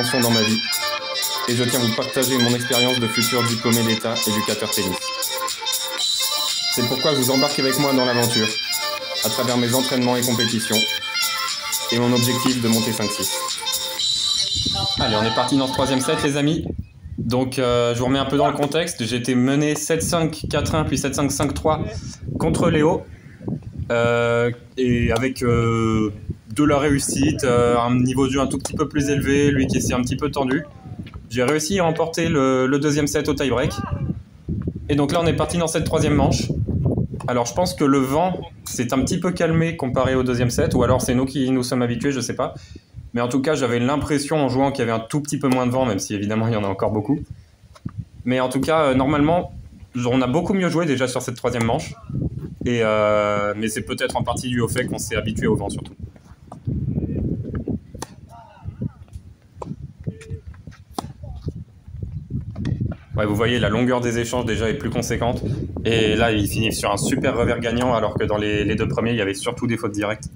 dimension dans ma vie. Et je tiens à vous partager mon expérience de futur diplômé d'État éducateur tennis. C'est pourquoi je vous embarque avec moi dans l'aventure, à travers mes entraînements et compétitions, et mon objectif de monter 5-6. Allez, on est parti dans ce troisième set, les amis. Donc, je vous remets un peu dans le contexte. J'ai été mené 7-5, 4-1, puis 7-5, 5-3 contre Léo. Et avec de la réussite, un niveau de jeu un tout petit peu plus élevé, lui qui s'est un petit peu tendu. J'ai réussi à emporter le deuxième set au tie-break. Et donc là, on est parti dans cette troisième manche. Alors, je pense que le vent s'est un petit peu calmé comparé au deuxième set, ou alors c'est nous qui nous sommes habitués, je sais pas. Mais en tout cas, j'avais l'impression en jouant qu'il y avait un tout petit peu moins de vent, même si évidemment il y en a encore beaucoup. Mais en tout cas, normalement, on a beaucoup mieux joué déjà sur cette troisième manche. Mais c'est peut-être en partie dû au fait qu'on s'est habitué au vent surtout. Ouais, vous voyez, la longueur des échanges déjà est plus conséquente. Et là, il finit sur un super revers gagnant, alors que dans les deux premiers, il y avait surtout des fautes directes.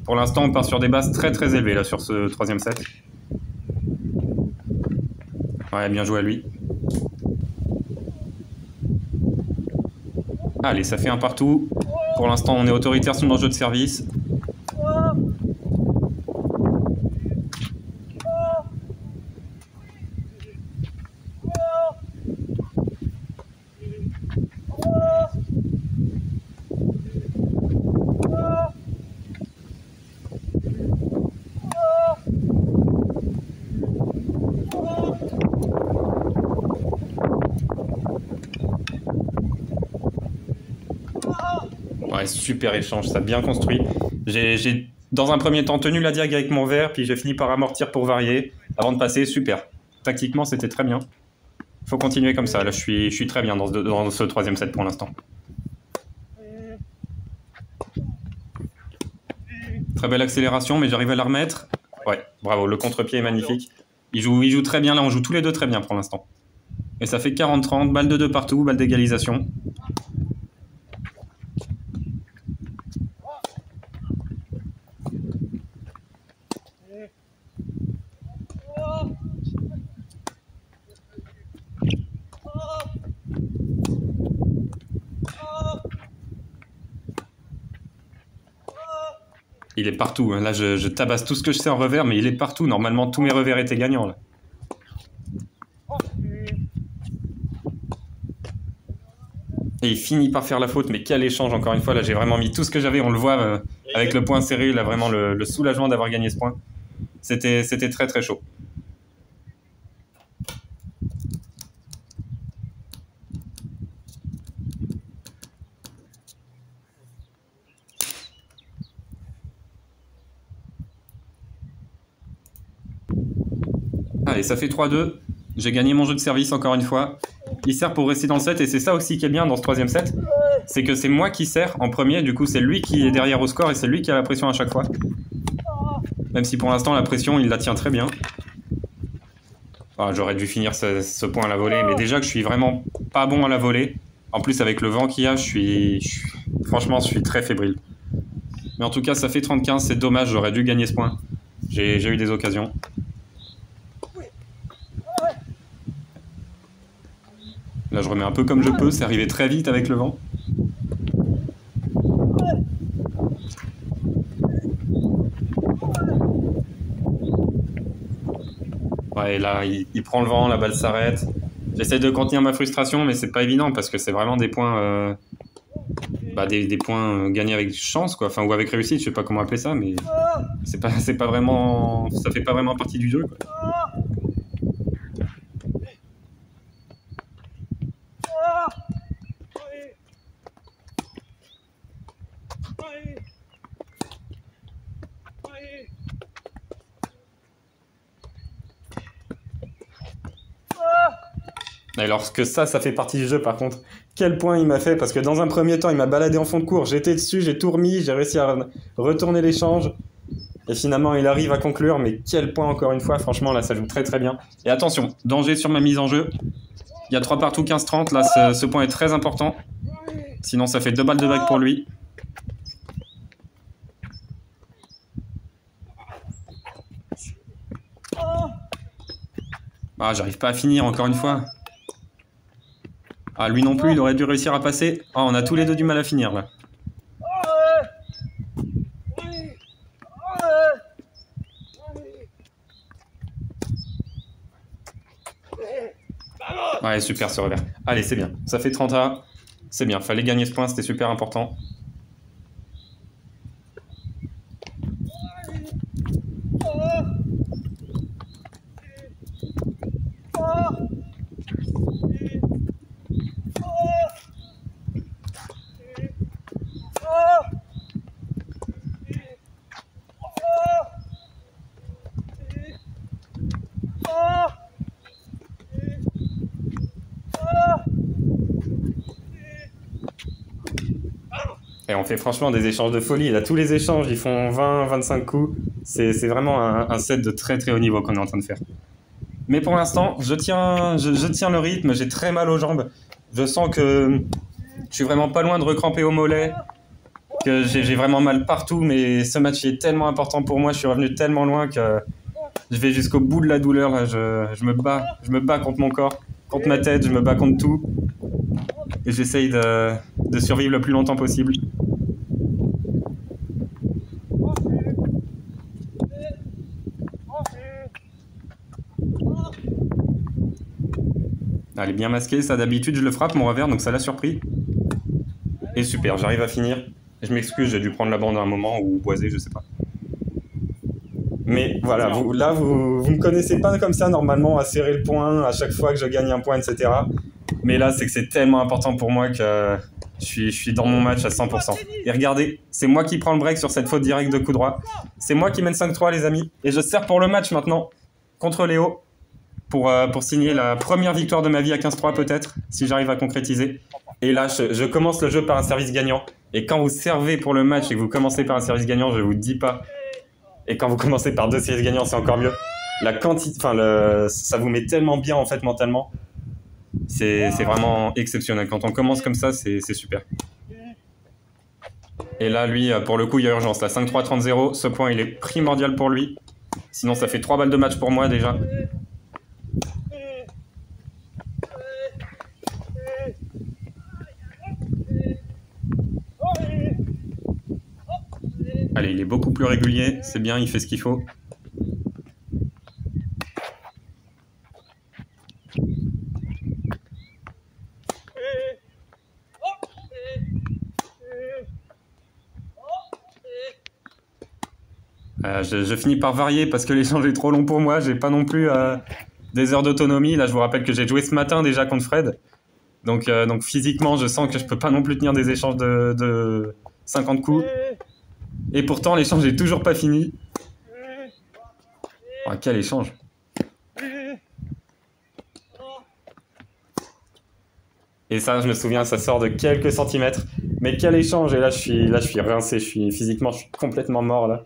Pour l'instant, on part sur des bases très très élevées là sur ce troisième set. Ouais, bien joué à lui. Allez, ça fait un partout. Pour l'instant, on est autoritaire sur nos jeux de service. Ouais, super échange, ça a bien construit. J'ai dans un premier temps tenu la diag avec mon verre, puis j'ai fini par amortir pour varier, avant de passer, super. Tactiquement, c'était très bien. Faut continuer comme ça, là je suis très bien dans ce troisième set pour l'instant. Très belle accélération, mais j'arrive à la remettre. Ouais, bravo, le contre-pied est magnifique. Il joue très bien, là on joue tous les deux très bien pour l'instant. Et ça fait 40-30, balle de 2 partout, balle d'égalisation. Il est partout, hein. Là je tabasse tout ce que je sais en revers, mais il est partout. Normalement tous mes revers étaient gagnants là. Et il finit par faire la faute, mais quel échange encore une fois. Là j'ai vraiment mis tout ce que j'avais, on le voit avec le point serré, là vraiment le soulagement d'avoir gagné ce point. C'était très très chaud. Allez, ça fait 3-2. J'ai gagné mon jeu de service encore une fois. Il sert pour rester dans le set, et c'est ça aussi qui est bien dans ce troisième set. C'est que c'est moi qui sers en premier, du coup c'est lui qui est derrière au score et c'est lui qui a la pression à chaque fois. Même si pour l'instant la pression il la tient très bien. Ah, j'aurais dû finir ce point à la volée, mais déjà que je suis vraiment pas bon à la volée. En plus avec le vent qu'il y a, franchement je suis très fébrile. Mais en tout cas ça fait 30-15, c'est dommage, j'aurais dû gagner ce point. J'ai eu des occasions. Là, je remets un peu comme je peux, c'est arrivé très vite avec le vent. Ouais, là, il prend le vent, la balle s'arrête. J'essaie de contenir ma frustration, mais c'est pas évident parce que c'est vraiment des points, des points gagnés avec chance, quoi. Enfin, ou avec réussite, je sais pas comment appeler ça, mais c'est pas vraiment, ça fait pas vraiment partie du jeu, quoi. Et lorsque ça fait partie du jeu par contre, quel point il m'a fait, parce que dans un premier temps il m'a baladé en fond de cours, j'étais dessus, j'ai tout remis, j'ai réussi à retourner l'échange, et finalement il arrive à conclure, mais quel point encore une fois, franchement là ça joue très très bien. Et attention, danger sur ma mise en jeu, il y a 3 partout, 15-30, là ce point est très important, sinon ça fait 2 balles de bague pour lui. Ah, j'arrive pas à finir encore une fois. Ah, lui non plus, il aurait dû réussir à passer. Ah, on a tous les deux du mal à finir là. Ouais, super ce revers. Allez, c'est bien. Ça fait 30A. C'est bien. Fallait gagner ce point, c'était super important. Et on fait franchement des échanges de folie. Là, tous les échanges, ils font 20, 25 coups. C'est vraiment un set de très très haut niveau qu'on est en train de faire. Mais pour l'instant, je tiens le rythme. J'ai très mal aux jambes. Je sens que je suis vraiment pas loin de recramper au mollet. Que j'ai vraiment mal partout. Mais ce match est tellement important pour moi. Je suis revenu tellement loin que je vais jusqu'au bout de la douleur. Là. Je me bats contre mon corps, contre ma tête. Je me bats contre tout. Et j'essaye de survivre le plus longtemps possible. Elle est bien masquée, ça d'habitude je le frappe mon revers donc ça l'a surpris. Et super, j'arrive à finir. Je m'excuse, j'ai dû prendre la bande à un moment ou boiser, je sais pas. Mais voilà, vous me connaissez pas comme ça normalement à serrer le point à chaque fois que je gagne un point, etc. Mais là, c'est que c'est tellement important pour moi que je suis dans mon match à 100%. Et regardez, c'est moi qui prends le break sur cette faute directe de coup droit. C'est moi qui mène 5-3 les amis. Et je sers pour le match maintenant contre Léo. Pour signer la première victoire de ma vie à 15-3 peut-être, si j'arrive à concrétiser. Et là, je commence le jeu par un service gagnant. Et quand vous servez pour le match et que vous commencez par un service gagnant, je vous dis pas. Et quand vous commencez par 2 services gagnants, c'est encore mieux. La quantité, ça vous met tellement bien en fait mentalement. C'est vraiment exceptionnel. Quand on commence comme ça, c'est super. Et là, lui, pour le coup, il y a urgence. Là, 5-3, 30-0. Ce point, il est primordial pour lui. Sinon, ça fait 3 balles de match pour moi déjà. Allez, il est beaucoup plus régulier, c'est bien, il fait ce qu'il faut. Je finis par varier parce que l'échange est trop long pour moi, j'ai pas non plus des heures d'autonomie. Là, je vous rappelle que j'ai joué ce matin déjà contre Fred. Donc physiquement, je sens que je peux pas non plus tenir des échanges de 50 coups. Et pourtant, l'échange n'est toujours pas fini. Oh, quel échange! Et ça, je me souviens, ça sort de quelques centimètres. Mais quel échange! Et là, je suis rincé. Physiquement, je suis complètement mort là.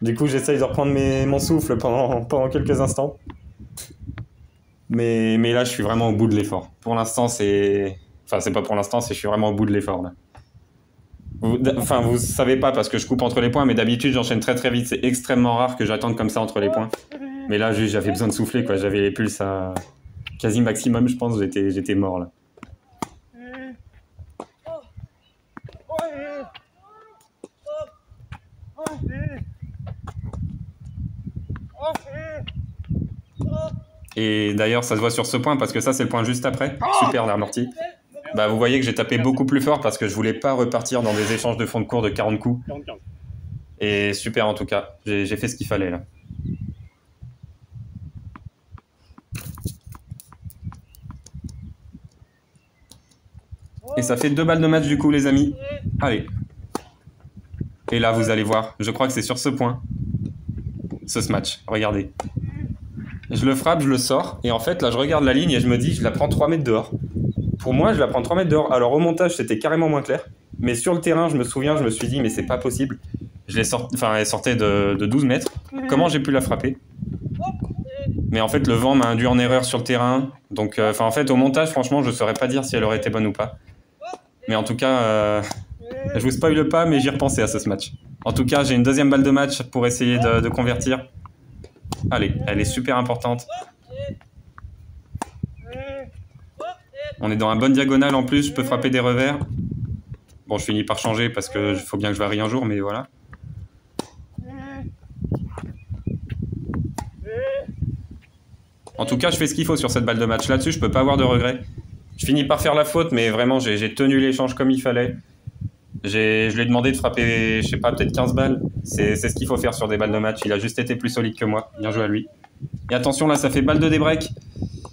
Du coup, j'essaye de reprendre mon souffle pendant quelques instants. Mais là, je suis vraiment au bout de l'effort. Pour l'instant, c'est... Enfin, c'est pas pour l'instant, c'est je suis vraiment au bout de l'effort là. Vous savez pas parce que je coupe entre les points, mais d'habitude j'enchaîne très très vite. C'est extrêmement rare que j'attende comme ça entre les points. Mais là, juste j'avais besoin de souffler quoi. J'avais les pulses à quasi maximum, je pense. J'étais mort là. Et d'ailleurs, ça se voit sur ce point parce que ça, c'est le point juste après. Super l'amorti. Bah, vous voyez que j'ai tapé beaucoup plus fort parce que je voulais pas repartir dans des échanges de fond de cours de 40 coups. Et super en tout cas, j'ai fait ce qu'il fallait là. Et ça fait 2 balles de match du coup les amis. Allez. Et là vous allez voir, je crois que c'est sur ce point. Ce match, regardez. Je le frappe, je le sors. Et en fait là je regarde la ligne et je me dis je la prends 3 mètres dehors. Pour moi, je la prends 3 mètres dehors. Alors au montage, c'était carrément moins clair. Mais sur le terrain, je me souviens, je me suis dit, mais c'est pas possible. Elle sortait de 12 mètres. Comment j'ai pu la frapper? Mais en fait, le vent m'a induit en erreur sur le terrain. Donc, en fait, au montage, franchement, je ne saurais pas dire si elle aurait été bonne ou pas. Mais en tout cas, je vous spoile pas, mais j'y repensais à ce match. En tout cas, j'ai une deuxième balle de match pour essayer de convertir. Allez, elle est super importante. On est dans un bon diagonale en plus, je peux frapper des revers. Bon, je finis par changer parce que faut bien que je varie un jour, mais voilà. En tout cas, je fais ce qu'il faut sur cette balle de match. Là-dessus, je peux pas avoir de regrets. Je finis par faire la faute, mais vraiment, j'ai tenu l'échange comme il fallait. Je lui ai demandé de frapper, je sais pas, peut-être 15 balles. C'est ce qu'il faut faire sur des balles de match. Il a juste été plus solide que moi. Bien joué à lui. Et attention, là, ça fait balle de débreak.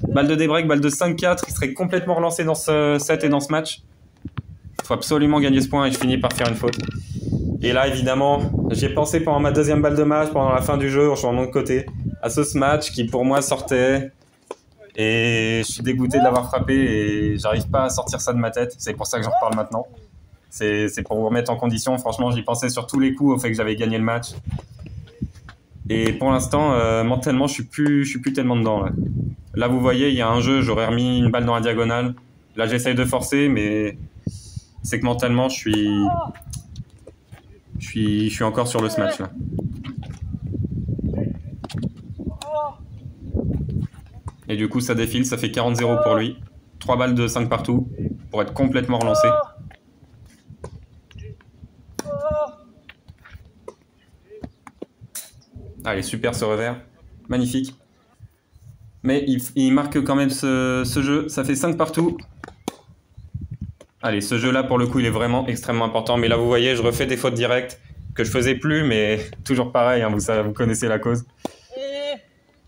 Balle de débreak, balle de 5-4. Il serait complètement relancé dans ce set et dans ce match. Il faut absolument gagner ce point et je finis par faire une faute. Et là, évidemment, j'ai pensé pendant ma deuxième balle de match, pendant la fin du jeu, en changeant de côté, à ce smash qui pour moi sortait. Et je suis dégoûté de l'avoir frappé et j'arrive pas à sortir ça de ma tête. C'est pour ça que j'en reparle maintenant. C'est pour vous remettre en condition. Franchement, j'y pensais sur tous les coups au fait que j'avais gagné le match. Et pour l'instant, mentalement, je suis plus tellement dedans. Là, vous voyez, il y a un jeu, j'aurais remis une balle dans la diagonale. Là, j'essaye de forcer, mais c'est que mentalement, je suis encore sur le smash là. Et du coup, ça défile, ça fait 40-0 pour lui. 3 balles de 5 partout pour être complètement relancé. Allez, super ce revers. Magnifique. Mais il marque quand même ce jeu. Ça fait 5 partout. Allez, ce jeu-là, pour le coup, il est vraiment extrêmement important. Mais là, vous voyez, je refais des fautes directes que je faisais plus, mais toujours pareil, hein, vous connaissez la cause.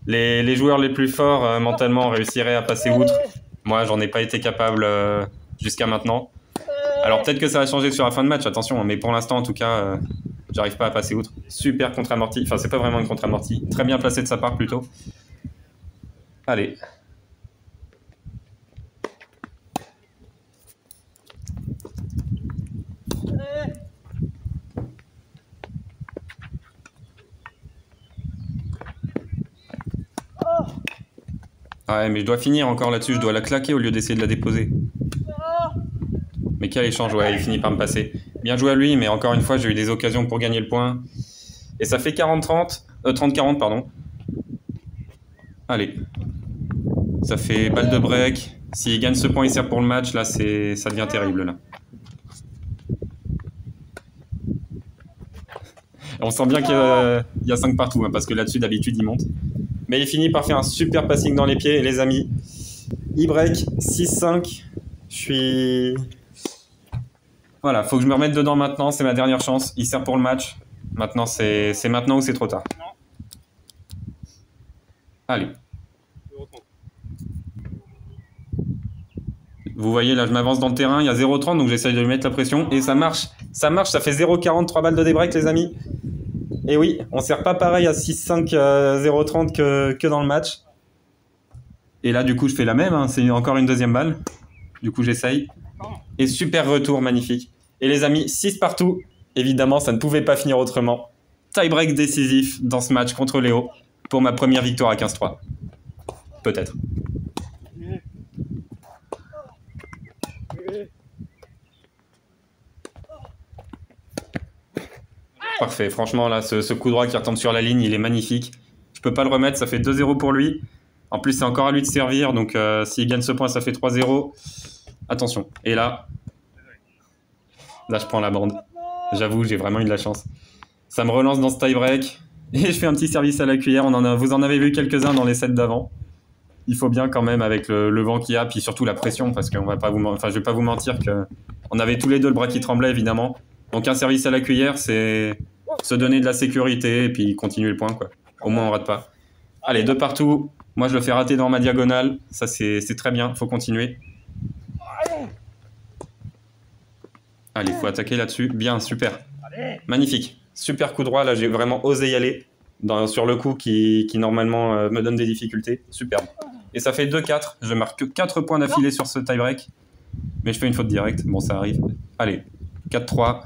Les joueurs les plus forts mentalement réussiraient à passer outre. Moi, j'en ai pas été capable jusqu'à maintenant. Alors peut-être que ça va changer sur la fin de match, attention, mais pour l'instant, en tout cas, j'arrive pas à passer outre. Super contre-amorti, enfin c'est pas vraiment une contre-amorti, très bien placé de sa part plutôt. Allez. Ouais, mais je dois finir encore là-dessus, je dois la claquer au lieu d'essayer de la déposer. Mais quel échange, ouais, il finit par me passer. Bien joué à lui, mais encore une fois, j'ai eu des occasions pour gagner le point. Et ça fait 30-40, pardon. Allez. Ça fait balle de break. S'il gagne ce point, il sert pour le match. Là, ça devient terrible, là. On sent bien qu'il y a 5 partout, hein, parce que là-dessus, d'habitude, il monte. Mais il finit par faire un super passing dans les pieds. Et les amis, il break 6-5. Je suis... Voilà, faut que je me remette dedans maintenant. C'est ma dernière chance. Il sert pour le match. Maintenant, c'est maintenant ou c'est trop tard. Allez. Vous voyez, là, je m'avance dans le terrain. Il y a 0,30, donc j'essaye de lui mettre la pression. Et ça marche. Ça marche. Ça fait 0,40, 3 balles de débreak, les amis. Et oui, on sert pas pareil à 6-5, 0,30 que dans le match. Et là, du coup, je fais la même. Hein. C'est encore une deuxième balle. Du coup, j'essaye. Et super retour, magnifique. Et les amis, 6 partout. Évidemment, ça ne pouvait pas finir autrement. Tie-break décisif dans ce match contre Léo pour ma première victoire à 15-3. Peut-être. Parfait, franchement, là, ce coup droit qui retombe sur la ligne, il est magnifique. Je peux pas le remettre, ça fait 2-0 pour lui. En plus, c'est encore à lui de servir, donc s'il gagne ce point, ça fait 3-0. Attention. Et là, je prends la bande. J'avoue, j'ai vraiment eu de la chance. Ça me relance dans ce tie-break. Et je fais un petit service à la cuillère. Vous en avez vu quelques-uns dans les sets d'avant. Il faut bien quand même avec le vent qu'il y a, puis surtout la pression, parce que je vais pas vous mentir qu'on avait tous les deux le bras qui tremblait, évidemment. Donc un service à la cuillère, c'est se donner de la sécurité et puis continuer le point, quoi. Au moins, on rate pas. Allez, 2 partout. Moi, je le fais rater dans ma diagonale. Ça, c'est très bien. Faut continuer. Allez, il faut attaquer là-dessus. Bien, super. Magnifique. Super coup droit. Là, j'ai vraiment osé y aller sur le coup qui normalement me donne des difficultés. Superbe. Et ça fait 2-4. Je marque 4 points d'affilée sur ce tie-break. Mais je fais une faute directe. Bon, ça arrive. Allez, 4-3.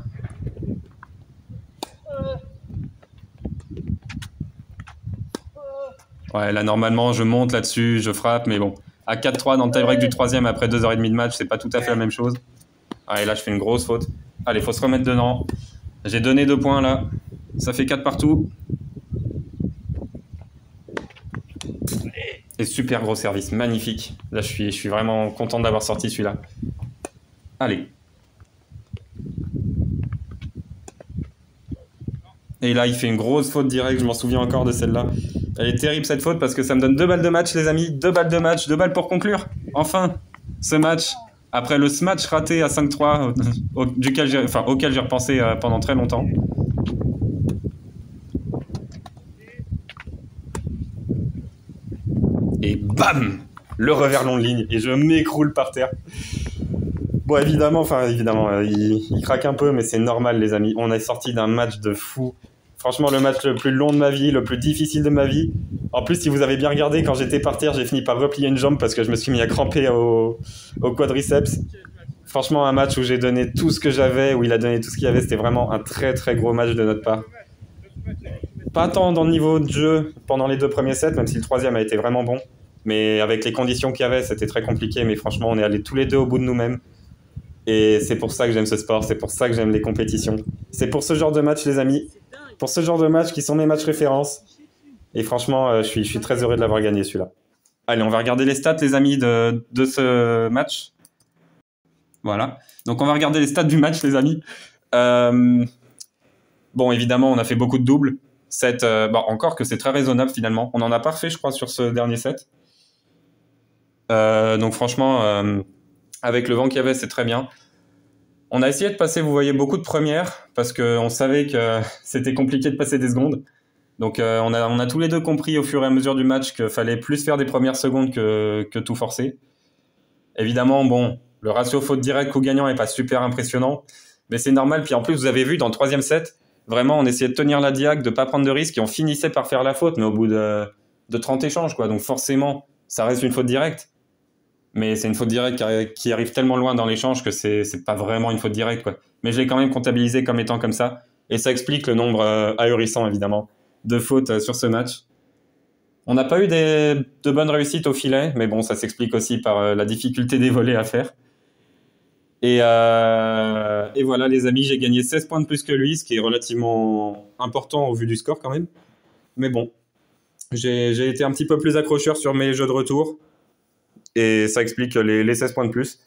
Ouais, là, normalement, je monte là-dessus, je frappe. Mais bon, à 4-3 dans le tie-break du 3e après 2h30 de match, c'est pas tout à fait la même chose. Allez, là, je fais une grosse faute. Allez, faut se remettre dedans. J'ai donné 2 points, là. Ça fait 4 partout. Et super gros service, magnifique. Là, je suis vraiment content d'avoir sorti celui-là. Allez. Et là, il fait une grosse faute directe, je m'en souviens encore de celle-là. Elle est terrible cette faute parce que ça me donne 2 balles de match, les amis. 2 balles de match, 2 balles pour conclure. Enfin, ce match, après le smash raté à 5-3, auquel j'ai repensé pendant très longtemps. Et bam, le revers long de ligne. Et je m'écroule par terre. Bon, évidemment, il craque un peu, mais c'est normal, les amis. On est sorti d'un match de fou. Franchement, le match le plus long de ma vie, le plus difficile de ma vie. En plus, si vous avez bien regardé, quand j'étais par terre, j'ai fini par replier une jambe parce que je me suis mis à cramper au quadriceps. Franchement, un match où j'ai donné tout ce que j'avais, où il a donné tout ce qu'il y avait, c'était vraiment un très très gros match de notre part. Pas tant dans le niveau de jeu pendant les 2 premiers sets, même si le 3e a été vraiment bon. Mais avec les conditions qu'il y avait, c'était très compliqué. Mais franchement, on est allés tous les deux au bout de nous-mêmes. Et c'est pour ça que j'aime ce sport, c'est pour ça que j'aime les compétitions. C'est pour ce genre de match, les amis. Pour ce genre de match qui sont mes matchs références. Et franchement, je suis très heureux de l'avoir gagné, celui-là. Allez, on va regarder les stats, les amis, de ce match. Voilà. Donc, on va regarder les stats du match, les amis. Bon, évidemment, on a fait beaucoup de doubles. Encore que c'est très raisonnable, finalement. On en a pas refait, je crois, sur ce dernier set. Donc, franchement, avec le vent qu'il y avait, c'est très bien. On a essayé de passer, vous voyez, beaucoup de premières, parce qu'on savait que c'était compliqué de passer des secondes. Donc, on a tous les deux compris au fur et à mesure du match qu'il fallait plus faire des premières secondes que tout forcer. Évidemment, bon, le ratio faute directe coup gagnant n'est pas super impressionnant, mais c'est normal. Puis en plus, vous avez vu, dans le 3e set, vraiment, on essayait de tenir la diag, de ne pas prendre de risques, et on finissait par faire la faute, mais au bout de 30 échanges, quoi. Donc forcément, ça reste une faute directe. Mais c'est une faute directe qui arrive tellement loin dans l'échange que c'est pas vraiment une faute directe, quoi. Mais je l'ai quand même comptabilisé comme étant comme ça. Et ça explique le nombre ahurissant, évidemment, de fautes sur ce match. On n'a pas eu de bonnes réussites au filet, mais bon, ça s'explique aussi par la difficulté des volets à faire. Et voilà, les amis, j'ai gagné 16 points de plus que lui, ce qui est relativement important au vu du score quand même. Mais bon, j'ai été un petit peu plus accrocheur sur mes jeux de retour. Et ça explique les 16 points de plus.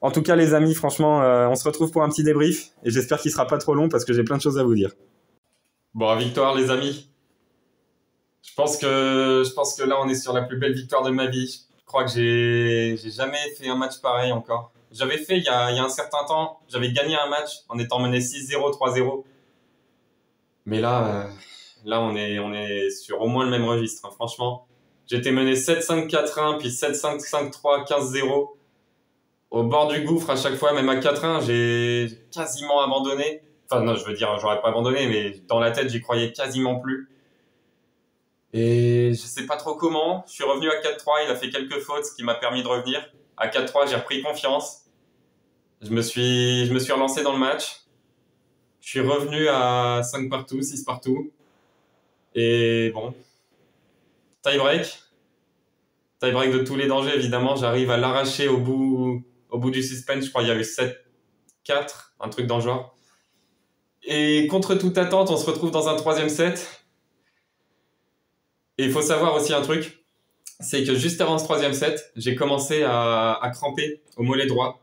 En tout cas, les amis, franchement, on se retrouve pour un petit débrief. Et j'espère qu'il sera pas trop long parce que j'ai plein de choses à vous dire. Bon, victoire, les amis. Je pense que là, on est sur la plus belle victoire de ma vie. Je crois que j'ai jamais fait un match pareil encore. J'avais fait il y a un certain temps, j'avais gagné un match en étant mené 6-0, 3-0. Mais là, on est sur au moins le même registre, hein, franchement. J'étais mené 7-5, 4-1, puis 7-5, 5-3, 15-0. Au bord du gouffre à chaque fois, même à 4-1, j'ai quasiment abandonné. Enfin non, je veux dire, j'aurais pas abandonné, mais dans la tête, j'y croyais quasiment plus. Et je sais pas trop comment. Je suis revenu à 4-3, il a fait quelques fautes, ce qui m'a permis de revenir. À 4-3, j'ai repris confiance. Je me suis relancé dans le match. Je suis revenu à 5 partout, 6 partout. Et bon, tie-break. Tie-break de tous les dangers, évidemment. J'arrive à l'arracher au bout du suspense. Je crois qu'il y a eu 7-4, un truc dans le genre. Et contre toute attente, on se retrouve dans un 3e set. Et il faut savoir aussi un truc, c'est que juste avant ce 3e set, j'ai commencé à cramper au mollet droit.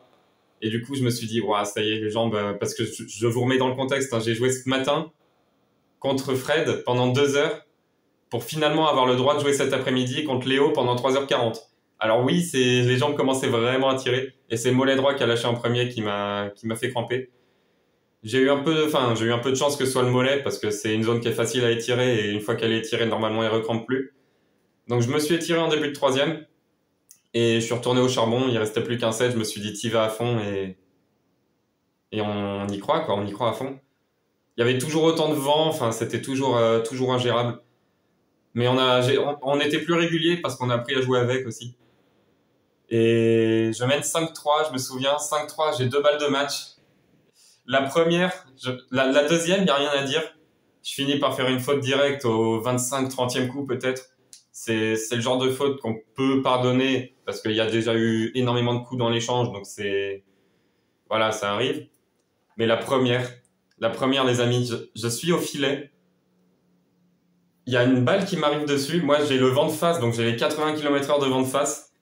Et du coup, je me suis dit, ouais, ça y est, les jambes, parce que je vous remets dans le contexte, hein, j'ai joué ce matin contre Fred pendant 2 heures pour finalement avoir le droit de jouer cet après-midi contre Léo pendant 3h40. Alors oui, les jambes commençaient vraiment à tirer et c'est le mollet droit qui a lâché en premier qui m'a fait cramper. J'ai eu un peu de chance que ce soit le mollet parce que c'est une zone qui est facile à étirer et une fois qu'elle est étirée, normalement, elle ne recrampe plus. Donc je me suis étiré en début de 3e et je suis retourné au charbon. Il restait plus qu'un set. Je me suis dit, t'y vas à fond et on y croit, quoi. On y croit à fond. Il y avait toujours autant de vent. Enfin, c'était toujours ingérable. Mais on était plus régulier parce qu'on a appris à jouer avec aussi. Et je mène 5-3, je me souviens, 5-3, j'ai 2 balles de match. La première, la deuxième, il n'y a rien à dire. Je finis par faire une faute directe au 25-30e coup peut-être. C'est le genre de faute qu'on peut pardonner parce qu'il y a déjà eu énormément de coups dans l'échange, donc voilà, ça arrive. Mais la première, les amis, je suis au filet. il y a une balle qui m'arrive dessus. Moi, j'ai le vent de face, donc j'ai les 80 km/h de vent de face.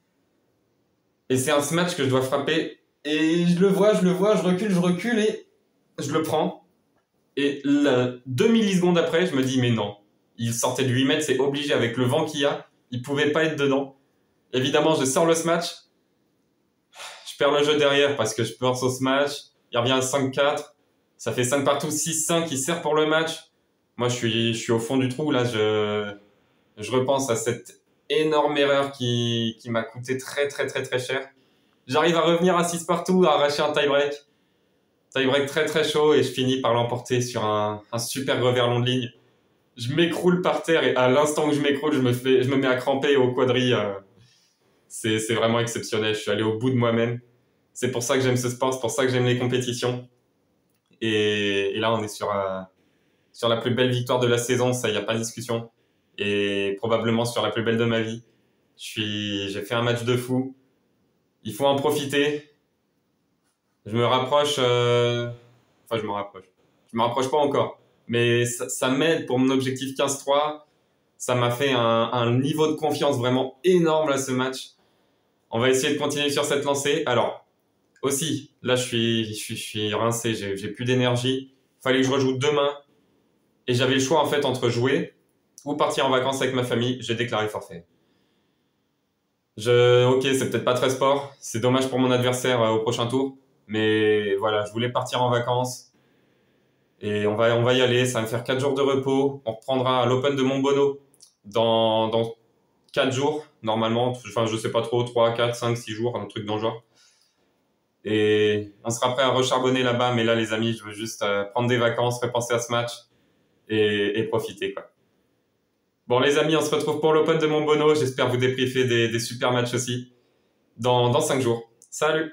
Et c'est un smash que je dois frapper. Et je le vois, je recule et je le prends. Et 2 millisecondes après, je me dis, mais non. Il sortait de 8 mètres, c'est obligé avec le vent qu'il y a. Il pouvait pas être dedans. Évidemment, je sors le smash. Je perds le jeu derrière parce que je pense au smash. Il revient à 5-4. Ça fait 5 partout, 6-5. Il sert pour le match. Moi, je suis au fond du trou. Là, je repense à cette énorme erreur qui m'a coûté très, très, très, très cher. J'arrive à revenir à 6 partout, à arracher un tie-break. Tie-break très, très chaud et je finis par l'emporter sur un super revers long de ligne. Je m'écroule par terre et à l'instant où je m'écroule, je me mets à cramper au quadri. C'est vraiment exceptionnel. Je suis allé au bout de moi-même. C'est pour ça que j'aime ce sport, c'est pour ça que j'aime les compétitions. Et là, on est sur la plus belle victoire de la saison, ça, il n'y a pas de discussion. Et probablement sur la plus belle de ma vie. J'ai fait un match de fou. Il faut en profiter. Je me rapproche. Enfin, je me rapproche. Je me rapproche pas encore. Mais ça m'aide pour mon objectif 15-3. Ça m'a fait un niveau de confiance vraiment énorme là, ce match. On va essayer de continuer sur cette lancée. Alors, aussi, là, je suis rincé. J'ai plus d'énergie. Fallait que je rejoue demain. Et j'avais le choix, en fait, entre jouer ou partir en vacances avec ma famille. J'ai déclaré forfait. Ok, c'est peut-être pas très sport. C'est dommage pour mon adversaire au prochain tour. Mais voilà, je voulais partir en vacances. Et on va y aller. Ça va me faire 4 jours de repos. On reprendra à l'Open de Montbono dans 4 jours, normalement. Enfin, je sais pas trop, 3, 4, 5, 6 jours, un truc dans le genre. Et on sera prêt à recharbonner là-bas. Mais là, les amis, je veux juste prendre des vacances, repenser à ce match et profiter, quoi. Bon, les amis, on se retrouve pour l'Open de Montbono. J'espère vous débriefer des super matchs aussi dans 5 jours. Salut!